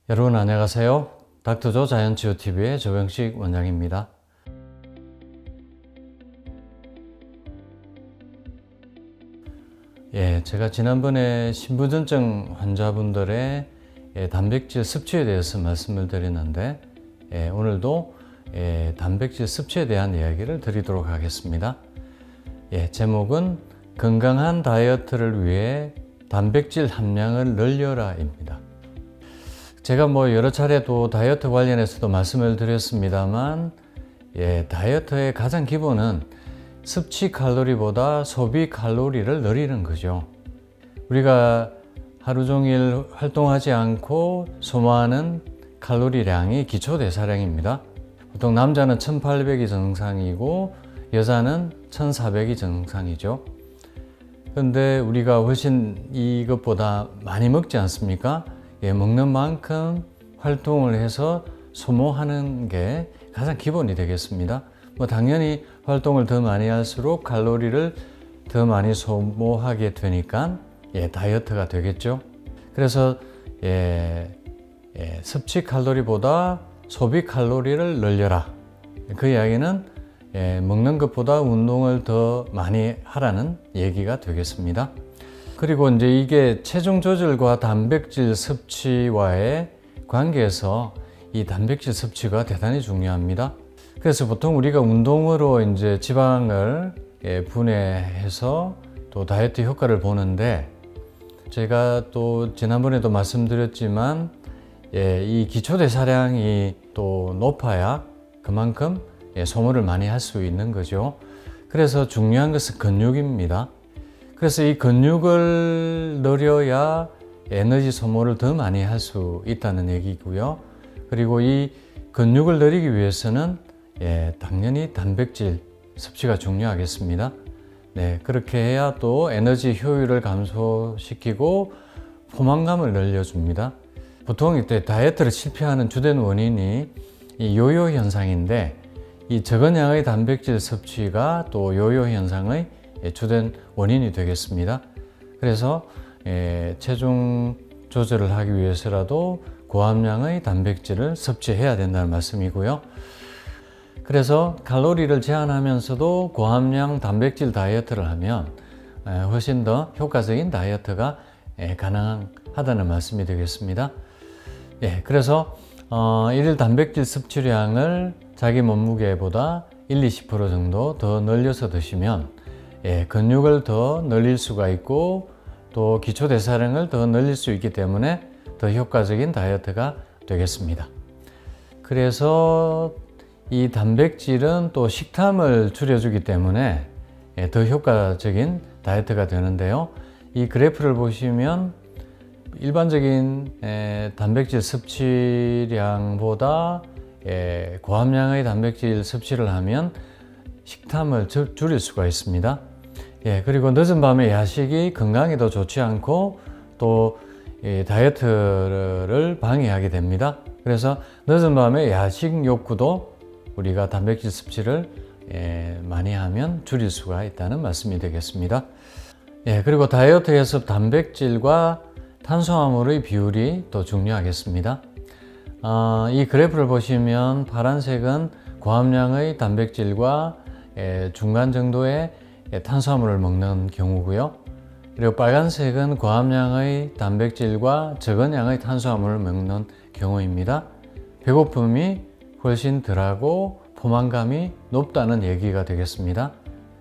여러분 안녕하세요. 닥터조 자연치유TV의 조병식 원장입니다. 제가 지난번에 신부전증 환자분들의 단백질 섭취에 대해서 말씀을 드렸는데 오늘도 단백질 섭취에 대한 이야기를 드리도록 하겠습니다. 제목은 건강한 다이어트를 위해 단백질 함량을 늘려라입니다. 제가 여러 차례 또 다이어트 관련해서도 말씀을 드렸습니다만 다이어트의 가장 기본은 섭취 칼로리보다 소비 칼로리를 늘리는 거죠. 우리가 하루 종일 활동하지 않고 소모하는 칼로리량이 기초대사량입니다. 보통 남자는 1800이 정상이고 여자는 1400이 정상이죠. 그런데 우리가 훨씬 이것보다 많이 먹지 않습니까? 먹는 만큼 활동을 해서 소모하는 게 가장 기본이 되겠습니다. 당연히 활동을 더 많이 할수록 칼로리를 더 많이 소모하게 되니까 다이어트가 되겠죠. 그래서 섭취 칼로리보다 소비 칼로리를 늘려라. 그 이야기는 먹는 것보다 운동을 더 많이 하라는 얘기가 되겠습니다. 그리고 이제 이게 체중 조절과 단백질 섭취와의 관계에서 이 단백질 섭취가 대단히 중요합니다. 그래서 보통 우리가 운동으로 이제 지방을 분해해서 또 다이어트 효과를 보는데, 제가 또 지난번에도 말씀드렸지만 이 기초대사량이 또 높아야 그만큼 소모를 많이 할 수 있는 거죠. 그래서 중요한 것은 근육입니다. 그래서 이 근육을 늘려야 에너지 소모를 더 많이 할 수 있다는 얘기고요. 그리고 이 근육을 늘리기 위해서는 당연히 단백질 섭취가 중요하겠습니다. 그렇게 해야 또 에너지 효율을 감소시키고 포만감을 늘려줍니다. 보통 이때 다이어트를 실패하는 주된 원인이 이 요요 현상인데, 이 적은 양의 단백질 섭취가 또 요요 현상의 주된 원인이 되겠습니다. 그래서 체중 조절을 하기 위해서라도 고함량의 단백질을 섭취해야 된다는 말씀이고요. 그래서 칼로리를 제한하면서도 고함량 단백질 다이어트를 하면 훨씬 더 효과적인 다이어트가 가능하다는 말씀이 되겠습니다. 그래서 일일 단백질 섭취량을 자기 몸무게보다 1-20% 정도 더 늘려서 드시면 근육을 더 늘릴 수가 있고 또 기초대사량을 더 늘릴 수 있기 때문에 더 효과적인 다이어트가 되겠습니다. 그래서 이 단백질은 또 식탐을 줄여주기 때문에 더 효과적인 다이어트가 되는데요. 이 그래프를 보시면 일반적인 단백질 섭취량보다 고함량의 단백질 섭취를 하면 식탐을 줄일 수가 있습니다. 그리고 늦은 밤에 야식이 건강에도 좋지 않고 또 다이어트를 방해하게 됩니다. 그래서 늦은 밤에 야식 욕구도 우리가 단백질 섭취를 많이 하면 줄일 수가 있다는 말씀이 되겠습니다. 그리고 다이어트에서 단백질과 탄수화물의 비율이 더 중요하겠습니다. 이 그래프를 보시면 파란색은 고함량의 단백질과 중간 정도의 탄수화물을 먹는 경우고요. 그리고 빨간색은 고함량의 단백질과 적은 양의 탄수화물을 먹는 경우입니다. 배고픔이 훨씬 덜하고 포만감이 높다는 얘기가 되겠습니다.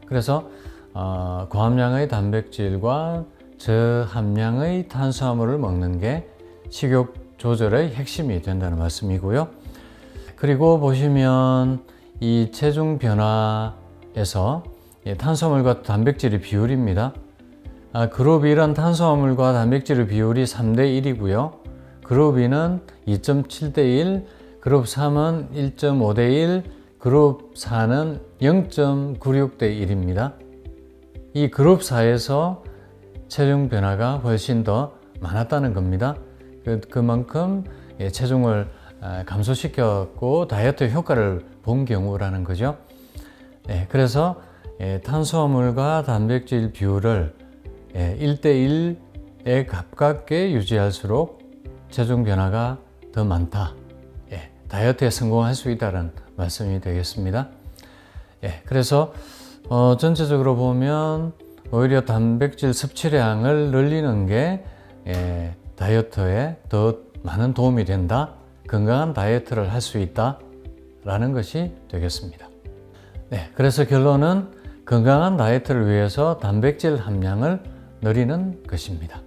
그래서 고함량의 단백질과 저함량의 탄수화물을 먹는 게 식욕 조절의 핵심이 된다는 말씀이고요. 그리고 보시면 이 체중 변화에서 탄수화물과 단백질의 비율입니다. 그룹 1은 탄수화물과 단백질의 비율이 3:1이고요. 그룹 2는 2.7:1, 그룹 3은 1.5:1, 그룹 4는 0.96:1입니다. 이 그룹 4에서 체중 변화가 훨씬 더 많았다는 겁니다. 그만큼 체중을 감소시켰고 다이어트 효과를 본 경우라는 거죠. 그래서 탄수화물과 단백질 비율을 1:1에 가깝게 유지할수록 체중 변화가 더 많다. 다이어트에 성공할 수 있다는 말씀이 되겠습니다. 그래서 전체적으로 보면 오히려 단백질 섭취량을 늘리는 게 다이어트에 더 많은 도움이 된다. 건강한 다이어트를 할 수 있다 라는 것이 되겠습니다. 그래서 결론은 건강한 다이어트를 위해서 단백질 함량을 늘리는 것입니다.